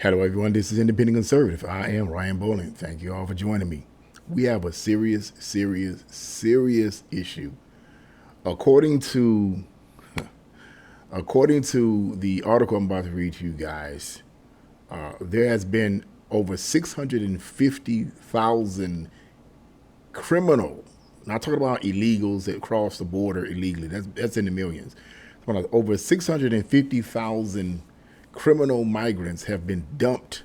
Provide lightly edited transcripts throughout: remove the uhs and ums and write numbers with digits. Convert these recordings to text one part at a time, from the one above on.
Hello, everyone. This is Independent Conservative. I am Ryan Bowling. Thank you all for joining me. We have a serious issue. According to according to the article I'm about to read to you guys, there has been over 650,000 criminal. Not talking about illegals that cross the border illegally. That's in the millions. Over 650,000 criminal migrants have been dumped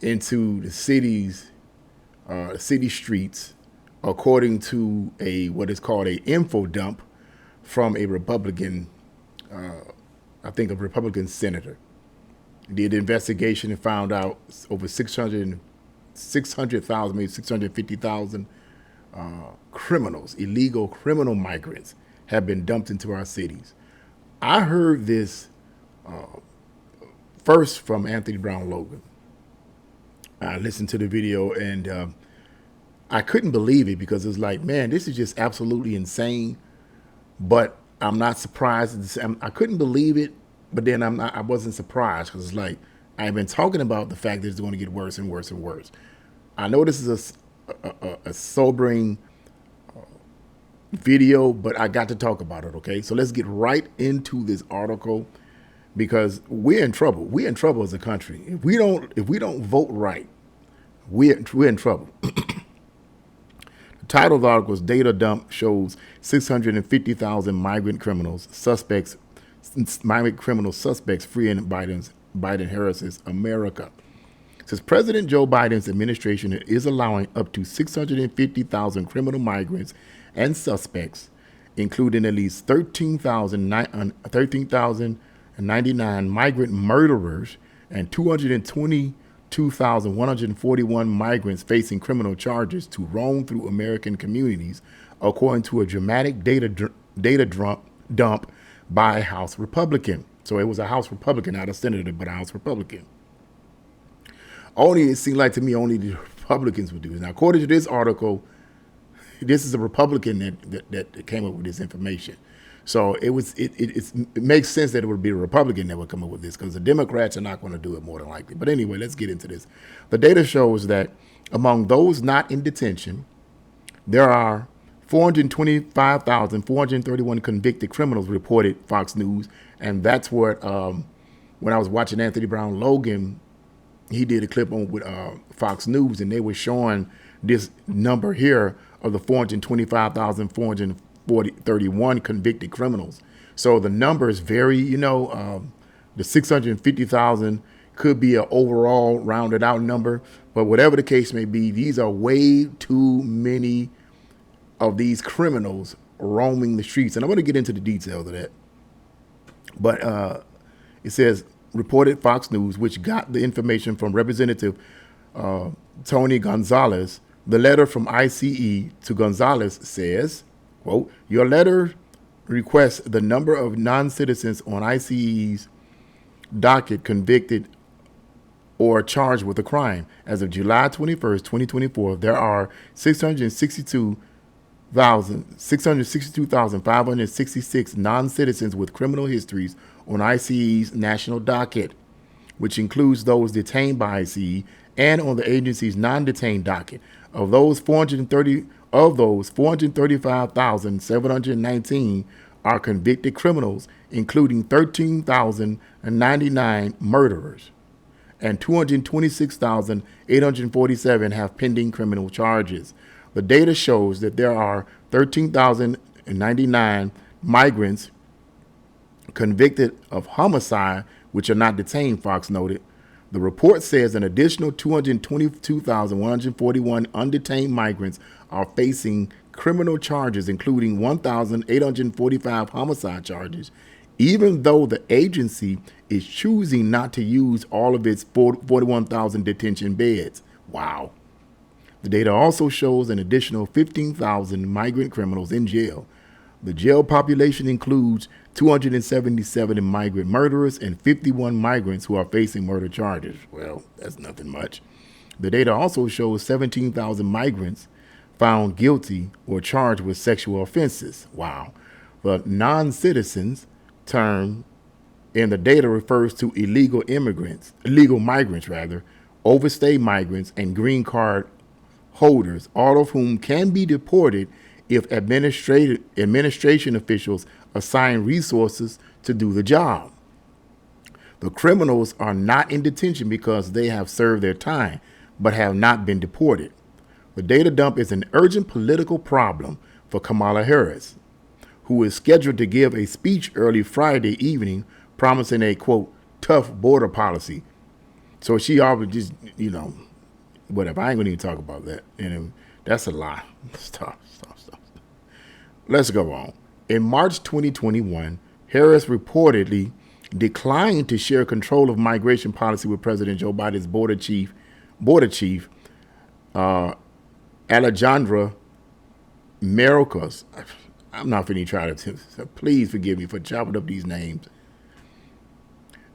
into the city streets, according to a what is called a info dump from a Republican, I think a Republican senator. Did the investigation and found out over 600,000, maybe 650,000 criminals, illegal criminal migrants, have been dumped into our cities. I heard this first from Anthony Brown Logan. I listened to the video and I couldn't believe it because it was like, man, this is just absolutely insane. But I'm not surprised. I couldn't believe it, but then I wasn't surprised because it's like I've been talking about the fact that it's going to get worse and worse and worse. I know this is a sobering video, but I got to talk about it. Okay, so let's get right into this article because we're in trouble. We're in trouble as a country. If we don't vote right, we're in trouble. The title of the article is "Data Dump Shows 650,000 Migrant Criminal Suspects Free in Biden-Harris's America." It says President Joe Biden's administration is allowing up to 650,000 criminal migrants and suspects, including at least 13,099 migrant murderers and 222,141 migrants facing criminal charges, to roam through American communities, according to a dramatic data dump by a House Republican. So it was a House Republican, not a senator, but a House Republican. It seemed like to me only the Republicans would do this. Now, according to this article, this is a Republican that came up with this information. So it makes sense that it would be a Republican that would come up with this because the Democrats are not going to do it more than likely. But anyway, let's get into this. The data shows that among those not in detention, there are 425,431 convicted criminals, reported Fox News. And that's what, when I was watching Anthony Brown Logan, he did a clip on with Fox News, and they were showing this number here of the 425,431 convicted criminals. So the number is very, the 650,000 could be an overall rounded out number, but whatever the case may be, these are way too many of these criminals roaming the streets. And I'm going to get into the details of that. But it says, reported Fox News, which got the information from Representative Tony Gonzalez. The letter from ICE to Gonzalez says, quote, "Your letter requests the number of non-citizens on ICE's docket convicted or charged with a crime. As of July 21st, 2024, there are 662,566 non-citizens with criminal histories on ICE's national docket, which includes those detained by ICE and on the agency's non-detained docket. Of those 435,719 are convicted criminals, including 13,099 murderers, and 226,847 have pending criminal charges. The data shows that there are 13,099 migrants convicted of homicide, which are not detained," Fox noted. The report says an additional 222,141 undetained migrants are facing criminal charges, including 1,845 homicide charges, even though the agency is choosing not to use all of its 41,000 detention beds. Wow. The data also shows an additional 15,000 migrant criminals in jail. The jail population includes 277 migrant murderers and 51 migrants who are facing murder charges. Well, that's nothing much. The data also shows 17,000 migrants found guilty or charged with sexual offenses. Wow. But non-citizens term And the data refers to illegal migrants rather, overstay migrants, and green card holders, all of whom can be deported if administration officials assign resources to do the job. The criminals are not in detention because they have served their time, but have not been deported. The data dump is an urgent political problem for Kamala Harris, who is scheduled to give a speech early Friday evening promising a, quote, tough border policy. So she already just, whatever. I ain't going to even talk about that. And that's a lie. Stop. Let's go on. In March 2021, Harris reportedly declined to share control of migration policy with President Joe Biden's border chief, Alejandra Mayorkas. I'm not finna try to, so please forgive me for chopping up these names.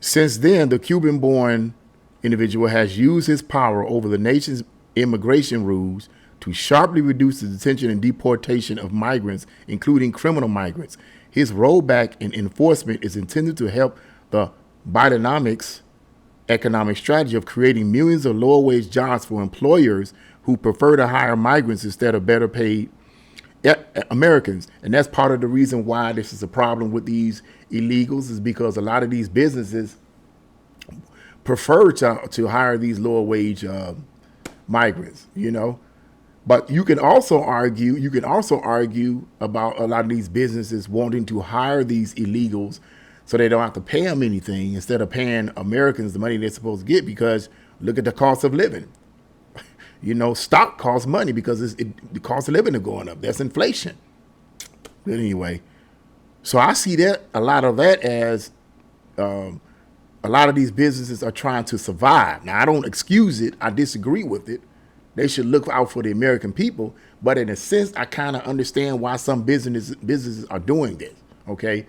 Since then, the Cuban-born individual has used his power over the nation's immigration rules to sharply reduce the detention and deportation of migrants, including criminal migrants. His rollback in enforcement is intended to help the Bidenomics economic strategy of creating millions of lower-wage jobs for employers who prefer to hire migrants instead of better paid Americans. And that's part of the reason why this is a problem with these illegals, is because a lot of these businesses prefer to hire these lower wage migrants, But you can also argue about a lot of these businesses wanting to hire these illegals so they don't have to pay them anything instead of paying Americans the money they're supposed to get, because look at the cost of living. Stock costs money because the cost of living is going up. That's inflation. But anyway, so I see that a lot of that as a lot of these businesses are trying to survive. Now, I don't excuse it. I disagree with it. They should look out for the American people. But in a sense, I kind of understand why some businesses are doing this. Okay.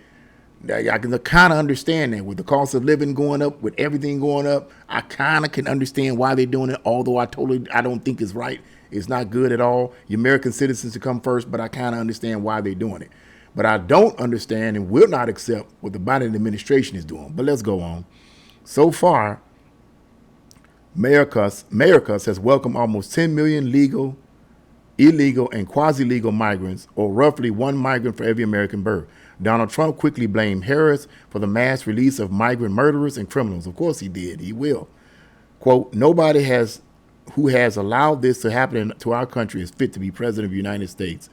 I can kind of understand that with the cost of living going up, with everything going up. I kind of can understand why they're doing it, although I don't think it's right. It's not good at all. Your American citizens to come first, but I kind of understand why they're doing it. But I don't understand and will not accept what the Biden administration is doing. But let's go on. So far, Mayorkas has welcomed almost 10 million legal, illegal, and quasi-legal migrants, or roughly one migrant for every American birth. Donald Trump quickly blamed Harris for the mass release of migrant murderers and criminals. Of course he did. He will. Quote, nobody who has allowed this to happen to our country is fit to be president of the United States.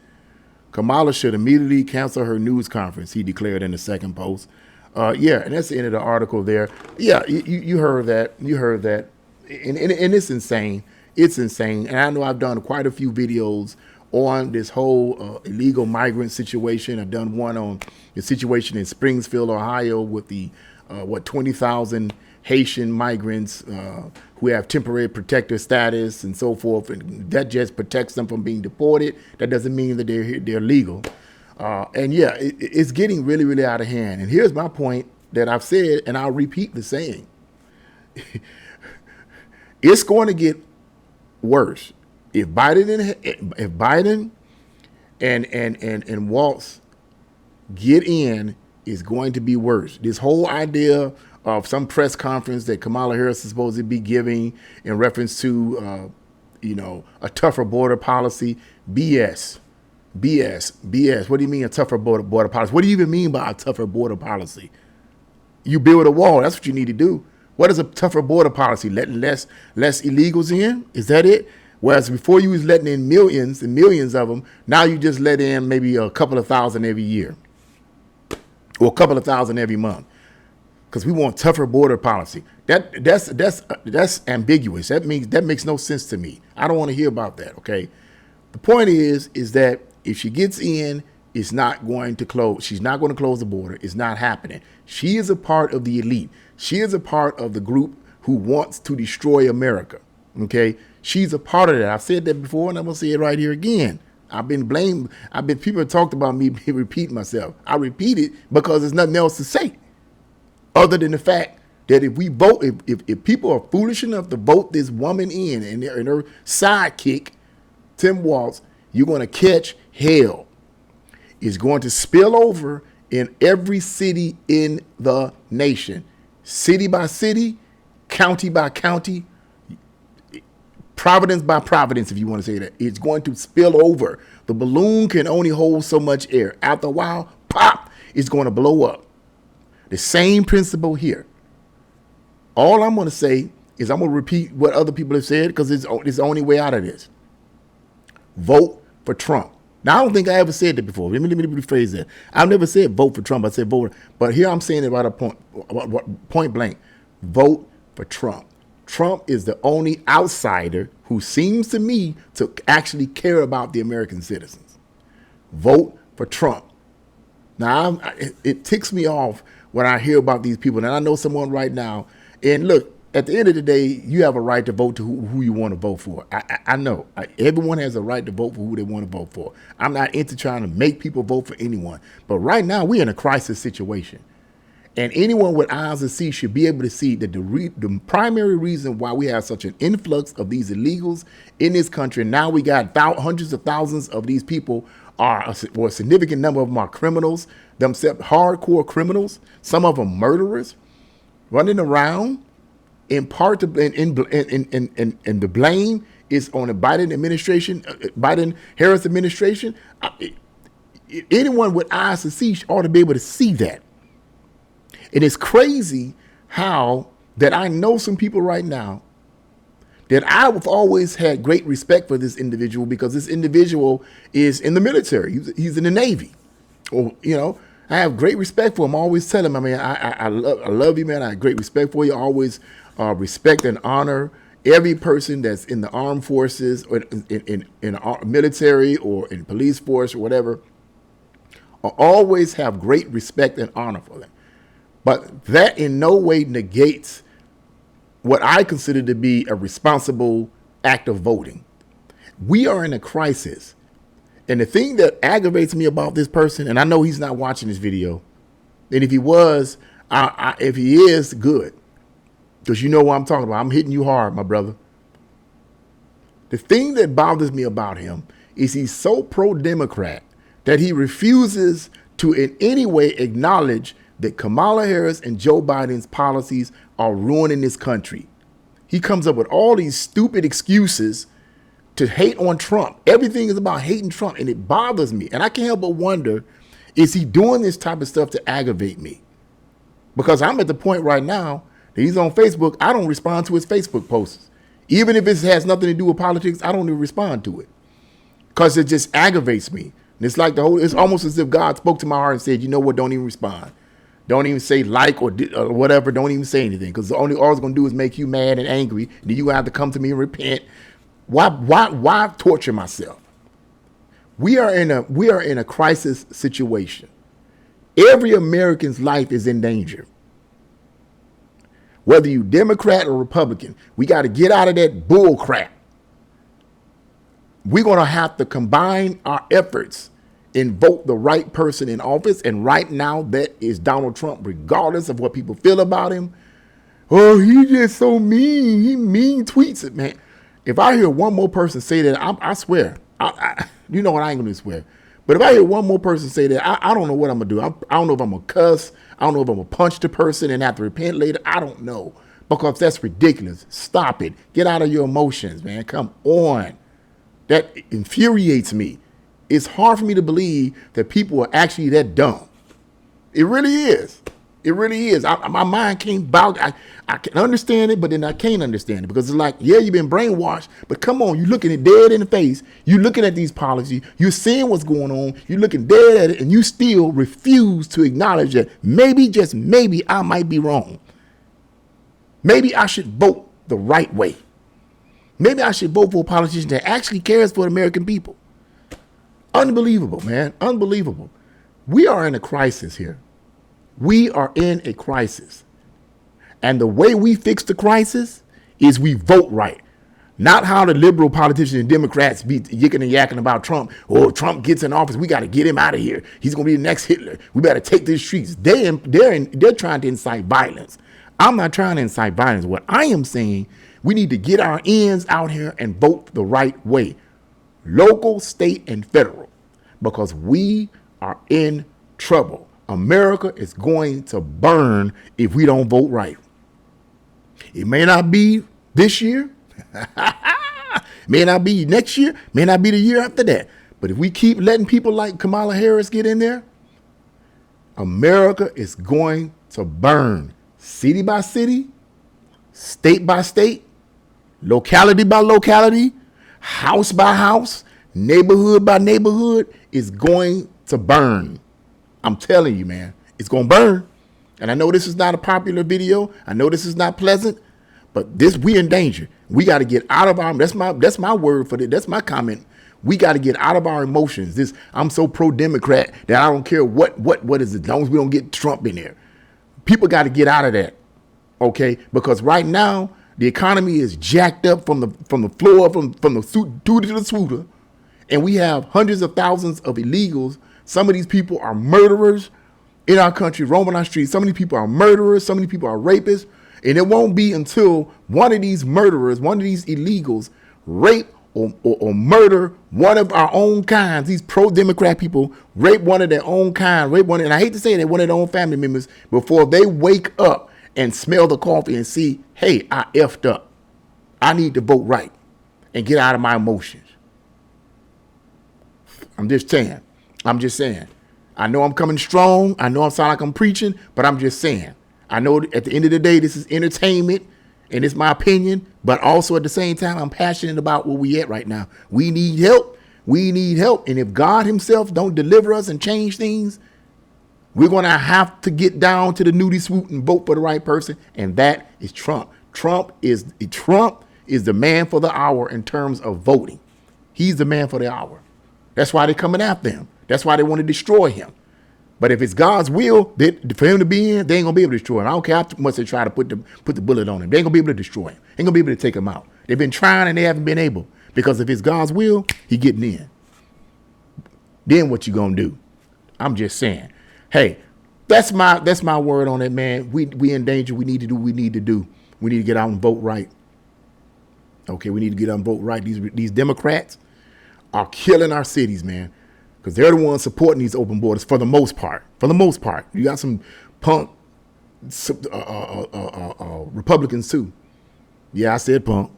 Kamala should immediately cancel her news conference, he declared in the second post. And that's the end of the article there. Yeah, you heard that. You heard that. And it's insane. It's insane. And I know I've done quite a few videos on this whole illegal migrant situation. I've done one on the situation in Springfield, Ohio, with the 20,000 Haitian migrants who have temporary protective status and so forth, and that just protects them from being deported. That doesn't mean that they're legal. It's getting really, really out of hand. And here's my point that I've said, and I'll repeat the saying: it's going to get worse. If Biden and Waltz get in, is going to be worse. This whole idea of some press conference that Kamala Harris is supposed to be giving in reference to, a tougher border policy, BS. What do you mean a tougher border policy? What do you even mean by a tougher border policy? You build a wall. That's what you need to do. What is a tougher border policy? Letting less illegals in? Is that it? Whereas before you was letting in millions and millions of them, now you just let in maybe a couple of thousand every year, or a couple of thousand every month, because we want tougher border policy. That's ambiguous. That makes no sense to me. I don't want to hear about that. Okay, the point is that if she gets in, it's not going to close. She's not going to close the border. It's not happening. She is a part of the elite. She is a part of the group who wants to destroy America. Okay. She's a part of that. I've said that before, and I'm going to say it right here again. People have talked about me repeating myself. I repeat it because there's nothing else to say other than the fact that if we vote, if people are foolish enough to vote this woman in and her sidekick, Tim Walz, you're going to catch hell. It's going to spill over in every city in the nation, city by city, county by county, providence by providence, if you want to say that. It's going to spill over. The balloon can only hold so much air. After a while, pop, it's going to blow up. The same principle here. All I'm going to say is I'm going to repeat what other people have said because it's the only way out of this. Vote for Trump. Now, I don't think I ever said that before. Let me rephrase that. I've never said vote for Trump. I said vote. But here I'm saying it right up point blank. Vote for Trump. Trump is the only outsider who seems to me to actually care about the American citizens. Vote for Trump. Now, it ticks me off when I hear about these people. And I know someone right now. And look, at the end of the day, you have a right to vote to who you want to vote for. I know. Everyone has a right to vote for who they want to vote for. I'm not into trying to make people vote for anyone. But right now, we're in a crisis situation. And anyone with eyes to see should be able to see that the primary reason why we have such an influx of these illegals in this country, and now we got hundreds of thousands of these people or a significant number of them are criminals, themselves hardcore criminals, some of them murderers, running around. In part, and the blame is on the Biden administration, Biden-Harris administration. Anyone with eyes to see ought to be able to see that. And it's crazy how that I know some people right now that I've always had great respect for this individual because this individual is in the military. He's in the Navy. Or, I have great respect for him. I always tell him, I love you, man. I have great respect for you. I always respect and honor every person that's in the armed forces or in military or in police force or whatever. I always have great respect and honor for them. But that in no way negates what I consider to be a responsible act of voting. We are in a crisis. And the thing that aggravates me about this person, and I know he's not watching this video, and if he was, if he is, good. Because you know what I'm talking about. I'm hitting you hard, my brother. The thing that bothers me about him is he's so pro-Democrat that he refuses to in any way acknowledge that Kamala Harris and Joe Biden's policies are ruining this country. He comes up with all these stupid excuses to hate on Trump. Everything is about hating Trump, and it bothers me. And I can't help but wonder, is he doing this type of stuff to aggravate me? Because I'm at the point right now that he's on Facebook. I don't respond to his Facebook posts. Even if it has nothing to do with politics, I don't even respond to it because it just aggravates me. And it's like it's almost as if God spoke to my heart and said, you know what, don't even respond. Don't even say like or whatever. Don't even say anything because all it's going to do is make you mad and angry. Then you have to come to me and repent. Why torture myself? We are in a crisis situation. Every American's life is in danger. Whether you Democrat or Republican, we got to get out of that bull crap. We're going to have to combine our efforts and vote the right person in office. And right now, that is Donald Trump, regardless of what people feel about him. Oh, he's just so mean. He mean tweets it, man. If I hear one more person say that, I swear. You know what? I ain't going to swear. But if I hear one more person say that, I don't know what I'm going to do. I don't know if I'm going to cuss. I don't know if I'm going to punch the person and have to repent later. I don't know. Because that's ridiculous. Stop it. Get out of your emotions, man. Come on. That infuriates me. It's hard for me to believe that people are actually that dumb. It really is. It really is. My mind can't bow. I can understand it, but then I can't understand it because it's like, yeah, you've been brainwashed, but come on, you're looking it dead in the face. You're looking at these policies. You're seeing what's going on. You're looking dead at it, and you still refuse to acknowledge that maybe, just maybe, I might be wrong. Maybe I should vote the right way. Maybe I should vote for a politician that actually cares for the American people. Unbelievable, man. Unbelievable. We are in a crisis here. We are in a crisis. And the way we fix the crisis is we vote right. Not how the liberal politicians and Democrats be yicking and yakking about Trump. Oh, Trump gets in office. We got to get him out of here. He's going to be the next Hitler. We better take the streets. They're trying to incite violence. I'm not trying to incite violence. What I am saying, we need to get our ends out here and vote the right way. Local, state, and federal. Because we are in trouble. America is going to burn if we don't vote right. It may not be this year, may not be next year, may not be the year after that. But if we keep letting people like Kamala Harris get in there, America is going to burn city by city, state by state, locality by locality, house by house, neighborhood by neighborhood is going to burn. I'm telling you, man, it's going to burn. And I know this is not a popular video. I know this is not pleasant, but we in danger. We got to get out of our, that's my word for it. That's my comment. We got to get out of our emotions. I'm so pro-Democrat that I don't care what is it, as long as we don't get Trump in there. People got to get out of that, okay? Because right now, the economy is jacked up from the floor, from the tutor to the swooter, and we have hundreds of thousands of illegals. Some of these people are murderers in our country, roaming our streets. Some of these people are murderers. Some of these people are rapists. And it won't be until one of these murderers, one of these illegals, rape or murder one of our own kinds. These pro-Democrat people rape one of their own kind, and I hate to say that, one of their own family members, before they wake up and smell the coffee and see, hey, I effed up. I need to vote right and get out of my emotions. I'm just saying. I know I'm coming strong. I know I sound like I'm preaching, but I'm just saying. I know at the end of the day, this is entertainment and it's my opinion, but also at the same time, I'm passionate about where we at right now. We need help. And if God himself don't deliver us and change things, we're going to have to get down to the nudie swoop and vote for the right person. And that is Trump. Trump is the man for the hour in terms of voting. He's the man for the hour. That's why they're coming after him. That's why they want to destroy him. But if it's God's will for him to be in, they ain't gonna be able to destroy him. I don't care how much they try to put the bullet on him. They ain't gonna be able to destroy him. Ain't gonna be able to take him out. They've been trying and they haven't been able. Because if it's God's will, he getting in. Then what you gonna do? I'm just saying. Hey, that's my word on it, man. We in danger. We need to do what we need to do. We need to get out and vote right. Okay, we need to get out and vote right. These Democrats are killing our cities, man. Because they're the ones supporting these open borders for the most part. You got some punk Republicans too. Yeah, I said punk.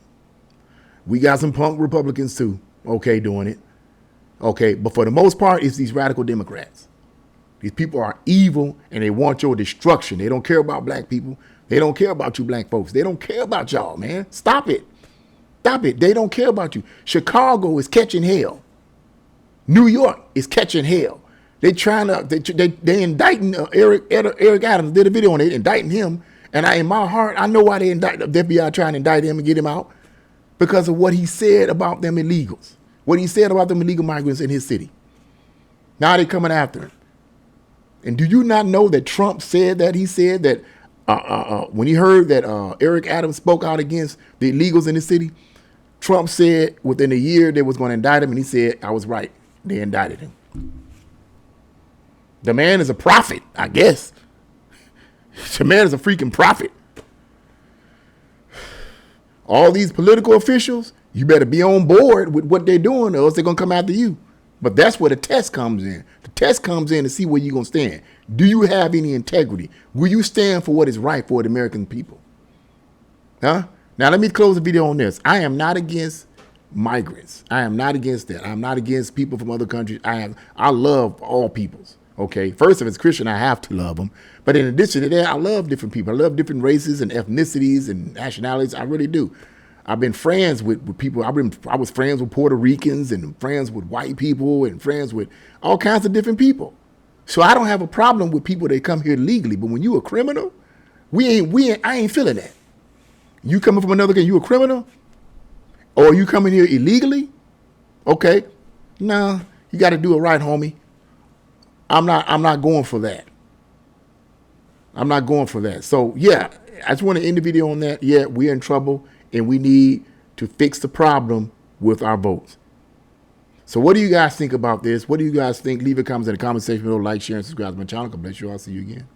We got some punk Republicans too. Okay, doing it. Okay, but for the most part, it's these radical Democrats. These people are evil and they want your destruction. They don't care about black people. They don't care about you black folks. They don't care about y'all, man. Stop it. They don't care about you. Chicago is catching hell. New York is catching hell. They indicting Eric Adams. Did a video on it, indicting him. And in my heart, I know why they indict the FBI trying to indict him and get him out, because of what he said about them illegals, what he said about them illegal migrants in his city. Now they're coming after him. And do you not know that Trump said that? He said that when he heard that Eric Adams spoke out against the illegals in the city, Trump said within a year they was going to indict him, and he said, I was right. They indicted him. The man is a prophet, I guess. The man is a freaking prophet. All these political officials, you better be on board with what they're doing, or else they're going to come after you. But that's where the test comes in. The test comes in to see where you're going to stand. Do you have any integrity? Will you stand for what is right for the American people? Huh? Now, let me close the video on this. I am not against migrants. I am not against that. I'm not against people from other countries. I love all peoples. Okay. First, if it's Christian, I have to love them. But in addition to that, I love different people. I love different races and ethnicities and nationalities. I really do. I've been friends with people. I was friends with Puerto Ricans and friends with white people and friends with all kinds of different people. So I don't have a problem with people that come here legally. But when you a criminal, I ain't feeling that. You coming from another country, you a criminal? Or you coming here illegally? Okay. No, you got to do it right, homie. I'm not going for that. I'm not going for that. So yeah, I just want to end the video on that. Yeah, we're in trouble and we need to fix the problem with our votes. So what do you guys think about this? What do you guys think? Leave a comment in the comment section below. Like, share, and subscribe to my channel. God bless you all. See you again.